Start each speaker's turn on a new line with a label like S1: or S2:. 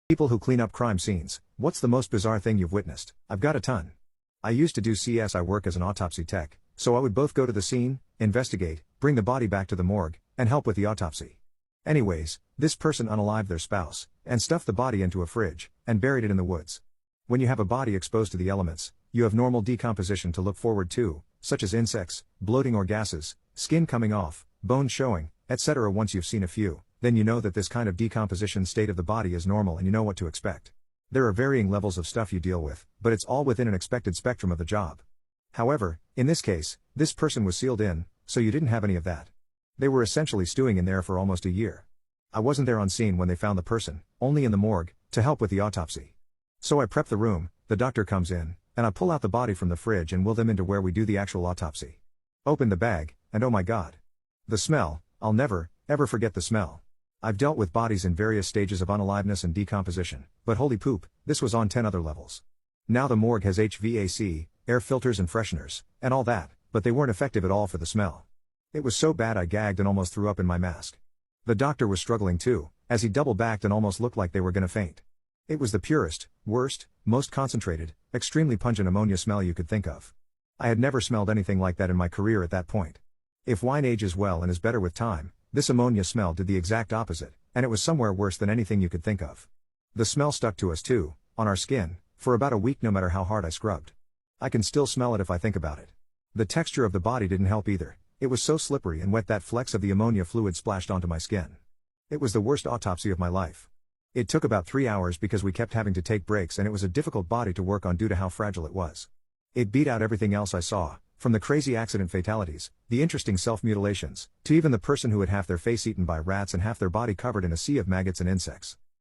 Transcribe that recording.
S1: People who clean up crime scenes. What's the most bizarre thing you've witnessed? I've got a ton. I used to do CSI work as an autopsy tech, so I would both go to the scene, investigate, bring the body back to the morgue, and help with the autopsy. Anyways, this person unalived their spouse, and stuffed the body into a fridge, and buried it in the woods. When you have a body exposed to the elements, you have normal decomposition to look forward to, such as insects, bloating or gases, skin coming off, bones showing, etc. Once you've seen a few, then you know that this kind of decomposition state of the body is normal and you know what to expect. There are varying levels of stuff you deal with, but it's all within an expected spectrum of the job. However, in this case, this person was sealed in, so you didn't have any of that. They were essentially stewing in there for almost a year. I wasn't there on scene when they found the person, only in the morgue, to help with the autopsy. So I prep the room, the doctor comes in, and I pull out the body from the fridge and wheel them into where we do the actual autopsy. Open the bag, and oh my god. The smell, I'll never, ever forget the smell. I've dealt with bodies in various stages of unaliveness and decomposition, but holy poop, this was on 10 other levels. Now the morgue has HVAC, air filters and fresheners, and all that, but they weren't effective at all for the smell. It was so bad I gagged and almost threw up in my mask. The doctor was struggling too, as he double-backed and almost looked like they were gonna faint. It was the purest, worst, most concentrated, extremely pungent ammonia smell you could think of. I had never smelled anything like that in my career at that point. If wine ages well and is better with time, this ammonia smell did the exact opposite, and it was somewhere worse than anything you could think of. The smell stuck to us too, on our skin, for about a week no matter how hard I scrubbed. I can still smell it if I think about it. The texture of the body didn't help either. It was so slippery and wet that flecks of the ammonia fluid splashed onto my skin. It was the worst autopsy of my life. It took about 3 hours because we kept having to take breaks and it was a difficult body to work on due to how fragile it was. It beat out everything else I saw, from the crazy accident fatalities, the interesting self-mutilations, to even the person who had half their face eaten by rats and half their body covered in a sea of maggots and insects.